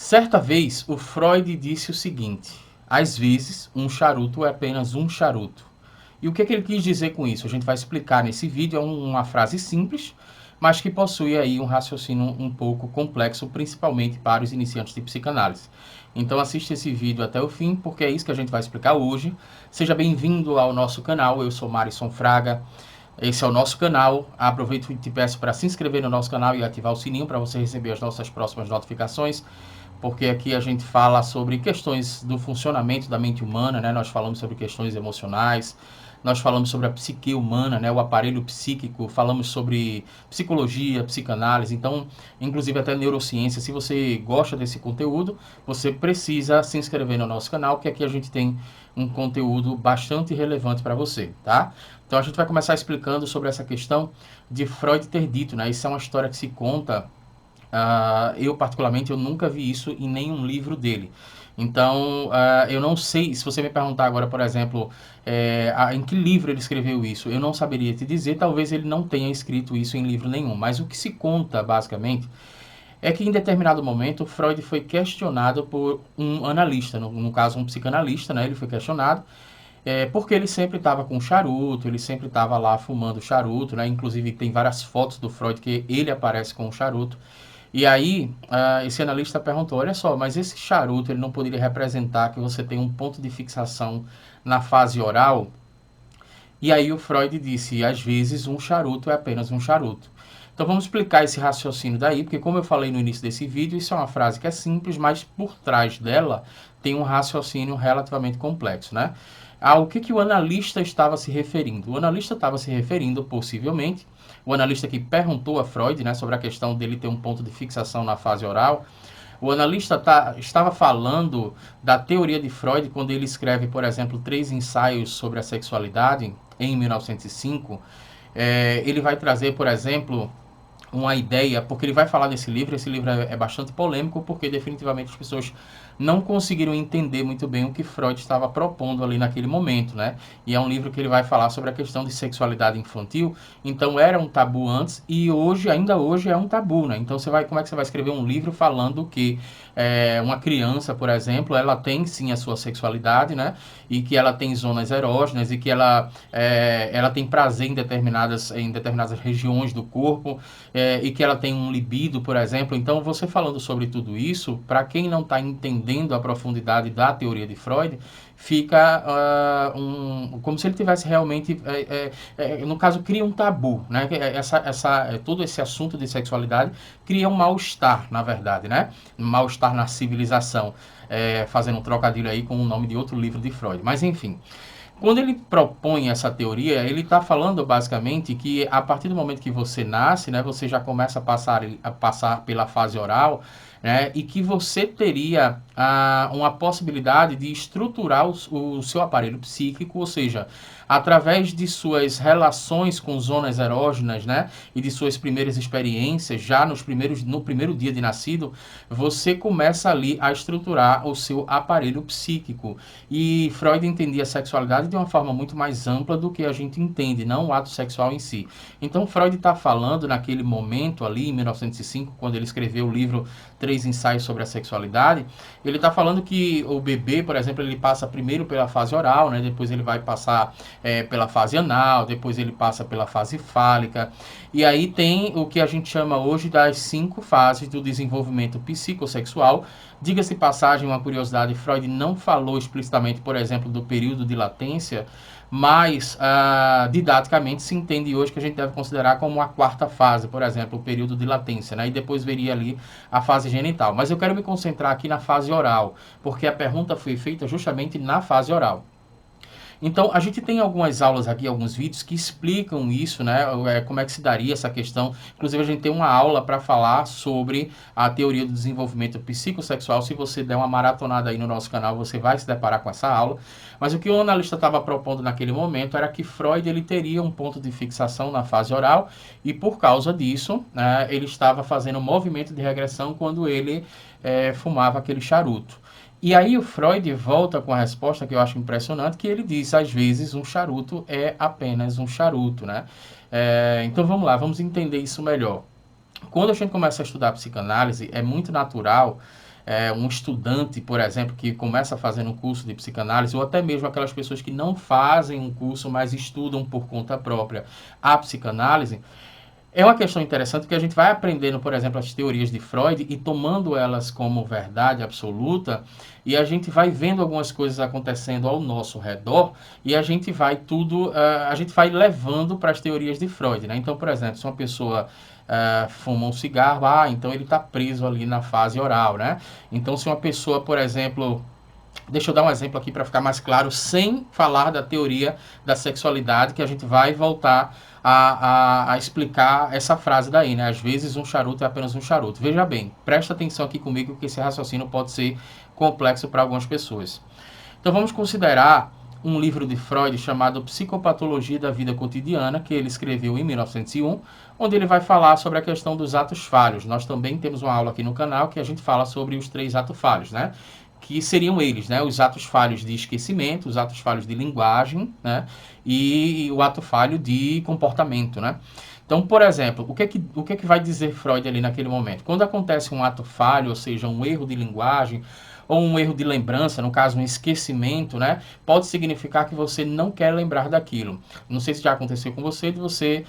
Certa vez, o Freud disse o seguinte: às vezes, um charuto é apenas um charuto. E o que ele quis dizer com isso? A gente vai explicar nesse vídeo. É uma frase simples, mas que possui aí um raciocínio um pouco complexo, principalmente para os iniciantes de psicanálise. Então assiste esse vídeo até o fim, porque é isso que a gente vai explicar hoje. Seja bem-vindo ao nosso canal. Eu sou Marisson Fraga. Esse é o nosso canal. Aproveito e te peço para se inscrever no nosso canal e ativar o sininho para você receber as nossas próximas notificações, porque aqui a gente fala sobre questões do funcionamento da mente humana, né? Nós falamos sobre questões emocionais, nós falamos sobre a psique humana, né? O aparelho psíquico, falamos sobre psicologia, psicanálise, então, inclusive até neurociência. Se você gosta desse conteúdo, você precisa se inscrever no nosso canal, que aqui a gente tem um conteúdo bastante relevante para você, tá? Então a gente vai começar explicando sobre essa questão de Freud ter dito, né? Isso é uma história que se conta. Eu, particularmente, eu nunca vi isso em nenhum livro dele. Então, eu não sei, se você me perguntar agora, por exemplo, em que livro ele escreveu isso, eu não saberia te dizer. Talvez ele não tenha escrito isso em livro nenhum. Mas o que se conta, basicamente, é que em determinado momento, Freud foi questionado por um analista, no caso um psicanalista, né? Ele foi questionado, porque ele sempre estava com charuto, ele sempre estava lá fumando charuto, né? Inclusive tem várias fotos do Freud que ele aparece com o charuto. E aí, esse analista perguntou: olha só, mas esse charuto ele não poderia representar que você tem um ponto de fixação na fase oral? E aí o Freud disse: às vezes um charuto é apenas um charuto. Então vamos explicar esse raciocínio daí, porque como eu falei no início desse vídeo, isso é uma frase que é simples, mas por trás dela tem um raciocínio relativamente complexo, né? Ao que o analista estava se referindo? O analista estava se referindo, possivelmente, o analista que perguntou a Freud, né, sobre a questão dele ter um ponto de fixação na fase oral. O analista estava falando da teoria de Freud quando ele escreve, por exemplo, 3 ensaios sobre a sexualidade, em 1905. Ele vai trazer, por exemplo, uma ideia, porque ele vai falar desse livro. Esse livro é bastante polêmico, porque definitivamente as pessoas não conseguiram entender muito bem o que Freud estava propondo ali naquele momento, né? E é um livro que ele vai falar sobre a questão de sexualidade infantil. Então era um tabu antes e hoje, ainda hoje, é um tabu, né? Então como é que você vai escrever um livro falando que uma criança, por exemplo, ela tem sim a sua sexualidade, né? E que ela tem zonas erógenas e que ela tem prazer em determinadas regiões do corpo, e que ela tem um libido, por exemplo. Então, você falando sobre tudo isso, para quem não está entendendo a profundidade da teoria de Freud, fica como se ele tivesse realmente, no caso, cria um tabu, né? Todo esse assunto de sexualidade cria um mal-estar, na verdade, né? Um mal-estar na civilização, fazendo um trocadilho aí com o nome de outro livro de Freud. Mas, enfim, quando ele propõe essa teoria, ele está falando basicamente que a partir do momento que você nasce, né, você já começa a passar pela fase oral, né, e que você teria uma possibilidade de estruturar o seu aparelho psíquico, ou seja, através de suas relações com zonas erógenas, né, e de suas primeiras experiências, já no primeiro dia de nascido, você começa ali a estruturar o seu aparelho psíquico. E Freud entendia a sexualidade de uma forma muito mais ampla do que a gente entende, não o ato sexual em si. Então Freud está falando naquele momento ali, em 1905, quando ele escreveu o livro 3 ensaios sobre a sexualidade, ele está falando que o bebê, por exemplo, ele passa primeiro pela fase oral, né? Depois ele vai passar pela fase anal, depois ele passa pela fase fálica, e aí tem o que a gente chama hoje das 5 fases do desenvolvimento psicossexual. Diga-se passagem, uma curiosidade: Freud não falou explicitamente, por exemplo, do período de latência, mas didaticamente se entende hoje que a gente deve considerar como a 4ª fase, por exemplo, o período de latência, né? E depois veria ali a fase genital. Mas eu quero me concentrar aqui na fase oral, porque a pergunta foi feita justamente na fase oral. Então, a gente tem algumas aulas aqui, alguns vídeos que explicam isso, né? Como é que se daria essa questão. Inclusive, a gente tem uma aula para falar sobre a teoria do desenvolvimento psicossexual. Se você der uma maratonada aí no nosso canal, você vai se deparar com essa aula. Mas o que o analista estava propondo naquele momento era que Freud ele teria um ponto de fixação na fase oral e, por causa disso, ele estava fazendo um movimento de regressão quando ele fumava aquele charuto. E aí o Freud volta com a resposta que eu acho impressionante, que ele diz: às vezes um charuto é apenas um charuto, né? Então vamos lá, vamos entender isso melhor. Quando a gente começa a estudar psicanálise, é muito natural um estudante, por exemplo, que começa fazendo um curso de psicanálise, ou até mesmo aquelas pessoas que não fazem um curso, mas estudam por conta própria a psicanálise, é uma questão interessante porque a gente vai aprendendo, por exemplo, as teorias de Freud e tomando elas como verdade absoluta, e a gente vai vendo algumas coisas acontecendo ao nosso redor e a gente vai a gente vai levando para as teorias de Freud, né? Então, por exemplo, se uma pessoa fuma um cigarro, então ele está preso ali na fase oral, né? Então, se uma pessoa, por exemplo, deixa eu dar um exemplo aqui para ficar mais claro, sem falar da teoria da sexualidade, que a gente vai voltar a explicar essa frase daí, né? Às vezes um charuto é apenas um charuto. Veja bem, presta atenção aqui comigo que esse raciocínio pode ser complexo para algumas pessoas. Então vamos considerar um livro de Freud chamado Psicopatologia da Vida Cotidiana, que ele escreveu em 1901, onde ele vai falar sobre a questão dos atos falhos. Nós também temos uma aula aqui no canal que a gente fala sobre os 3 atos falhos, né? Que seriam eles, né? Os atos falhos de esquecimento, os atos falhos de linguagem, né? E o ato falho de comportamento, né? Então, por exemplo, o que que vai dizer Freud ali naquele momento? Quando acontece um ato falho, ou seja, um erro de linguagem, ou um erro de lembrança, no caso um esquecimento, né? Pode significar que você não quer lembrar daquilo. Não sei se já aconteceu com você, de você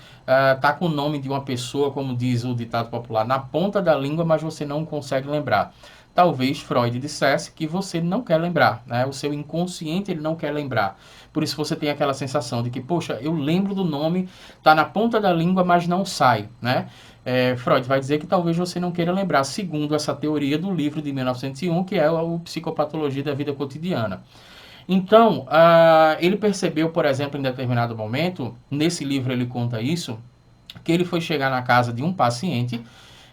tá com o nome de uma pessoa, como diz o ditado popular, na ponta da língua, mas você não consegue lembrar. Talvez Freud dissesse que você não quer lembrar, né? O seu inconsciente ele não quer lembrar. Por isso você tem aquela sensação de que, poxa, eu lembro do nome, tá na ponta da língua, mas não sai, né? Freud vai dizer que talvez você não queira lembrar, segundo essa teoria do livro de 1901, que é o Psicopatologia da Vida Cotidiana. Então, ele percebeu, por exemplo, em determinado momento, nesse livro ele conta isso, que ele foi chegar na casa de um paciente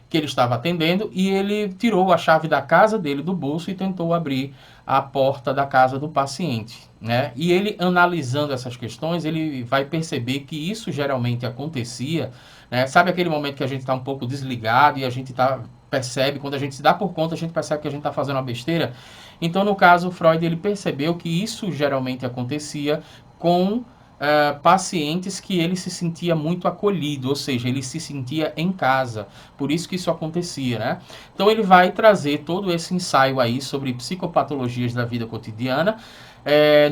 que ele estava atendendo e ele tirou a chave da casa dele do bolso e tentou abrir a porta da casa do paciente, né? E ele analisando essas questões, ele vai perceber que isso geralmente acontecia, né? Sabe aquele momento que a gente está um pouco desligado e a gente percebe, quando a gente se dá por conta, a gente percebe que a gente está fazendo uma besteira. Então, no caso, Freud ele percebeu que isso geralmente acontecia com pacientes que ele se sentia muito acolhido, ou seja, ele se sentia em casa. Por isso que isso acontecia, né? Então ele vai trazer todo esse ensaio aí sobre psicopatologias da vida cotidiana,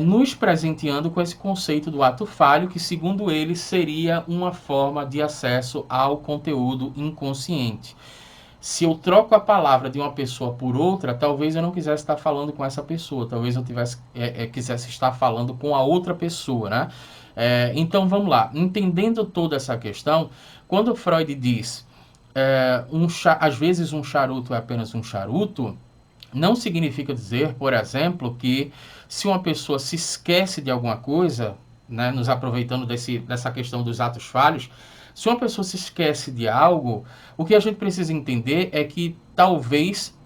nos presenteando com esse conceito do ato falho, que segundo ele seria uma forma de acesso ao conteúdo inconsciente. Se eu troco a palavra de uma pessoa por outra, talvez eu não quisesse estar falando com essa pessoa, talvez eu quisesse estar falando com a outra pessoa, né? Então vamos lá, entendendo toda essa questão, quando Freud diz às vezes um charuto é apenas um charuto, não significa dizer, por exemplo, que se uma pessoa se esquece de alguma coisa, né, nos aproveitando dessa questão dos atos falhos, se uma pessoa se esquece de algo, o que a gente precisa entender é que talvez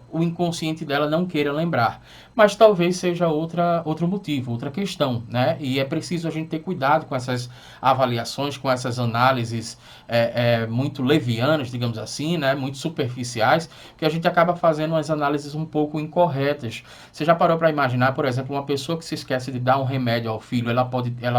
o inconsciente dela não queira lembrar. Mas talvez seja outro motivo, outra questão, né? E é preciso a gente ter cuidado com essas avaliações, com essas análises muito levianas, digamos assim, né? Muito superficiais, que a gente acaba fazendo umas análises um pouco incorretas. Você já parou para imaginar, por exemplo, uma pessoa que se esquece de dar um remédio ao filho, ela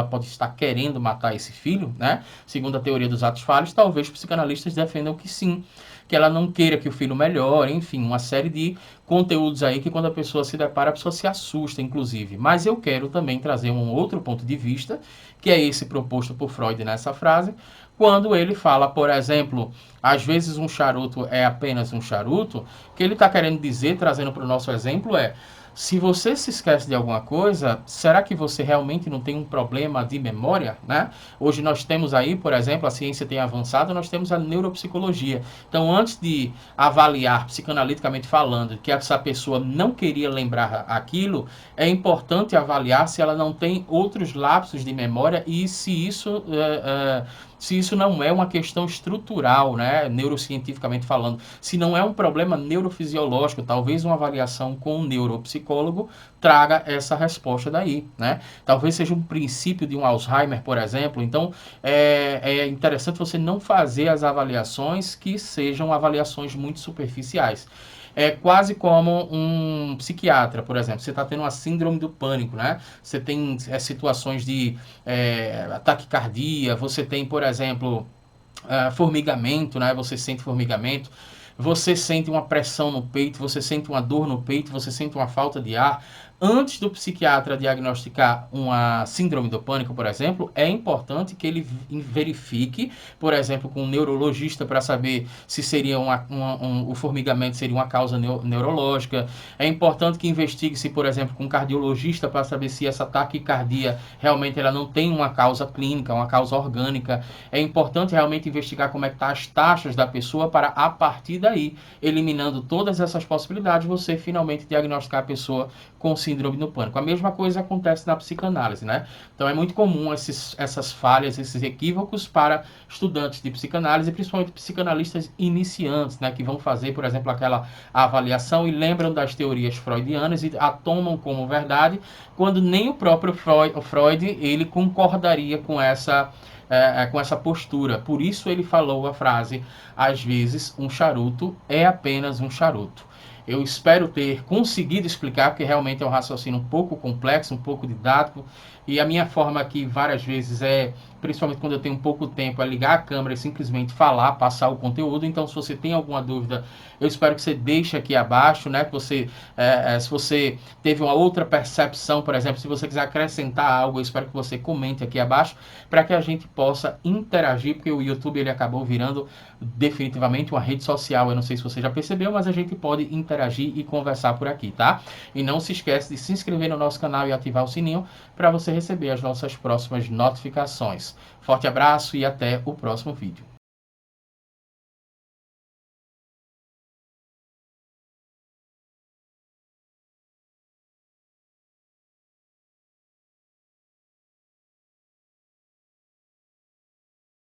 pode estar querendo matar esse filho, né? Segundo a teoria dos atos falhos, talvez os psicanalistas defendam que sim, que ela não queira que o filho melhore, enfim, uma série de conteúdos aí que quando a pessoa se depara, a pessoa se assusta, inclusive. Mas eu quero também trazer um outro ponto de vista, que é esse proposto por Freud nessa frase, quando ele fala, por exemplo, às vezes um charuto é apenas um charuto, o que ele está querendo dizer, trazendo para o nosso exemplo, se você se esquece de alguma coisa, será que você realmente não tem um problema de memória, né? Hoje nós temos aí, por exemplo, a ciência tem avançado, nós temos a neuropsicologia. Então, antes de avaliar psicanaliticamente falando que essa pessoa não queria lembrar aquilo, é importante avaliar se ela não tem outros lapsos de memória e se isso não é uma questão estrutural, né, neurocientificamente falando, se não é um problema neurofisiológico, talvez uma avaliação com um neuropsicólogo traga essa resposta daí, né? Talvez seja um princípio de um Alzheimer, por exemplo. Então, é interessante você não fazer as avaliações que sejam avaliações muito superficiais. É quase como um psiquiatra, por exemplo. Você está tendo uma síndrome do pânico, né? Você tem situações de taquicardia, você tem, por exemplo, formigamento, né? Você sente formigamento. você sente uma pressão no peito, você sente uma dor no peito, você sente uma falta de ar, antes do psiquiatra diagnosticar uma síndrome do pânico, por exemplo, é importante que ele verifique, por exemplo, com um neurologista para saber se seria o formigamento seria uma causa neurológica. É importante que investigue-se, por exemplo, com um cardiologista para saber se essa taquicardia realmente ela não tem uma causa clínica, uma causa orgânica. É importante realmente investigar como é que estão as taxas da pessoa para, a partir daí, eliminando todas essas possibilidades, você finalmente diagnosticar a pessoa com síndrome do pânico. A mesma coisa acontece na psicanálise, né? Então é muito comum essas falhas, esses equívocos para estudantes de psicanálise, principalmente psicanalistas iniciantes, né? Que vão fazer, por exemplo, aquela avaliação e lembram das teorias freudianas e a tomam como verdade, quando nem o próprio Freud ele concordaria com essa postura. Por isso ele falou a frase: às vezes um charuto é apenas um charuto. Eu espero ter conseguido explicar, porque realmente é um raciocínio um pouco complexo, um pouco didático, e a minha forma aqui várias vezes é, principalmente quando eu tenho pouco tempo, é ligar a câmera e simplesmente falar, passar o conteúdo. Então, se você tem alguma dúvida, eu espero que você deixe aqui abaixo, né? Que você, se você teve uma outra percepção, por exemplo, se você quiser acrescentar algo, eu espero que você comente aqui abaixo, para que a gente possa interagir, porque o YouTube ele acabou virando definitivamente uma rede social. Eu não sei se você já percebeu, mas a gente pode interagir e conversar por aqui, tá? E não se esquece de se inscrever no nosso canal e ativar o sininho para você receber as nossas próximas notificações. Forte abraço e até o próximo vídeo.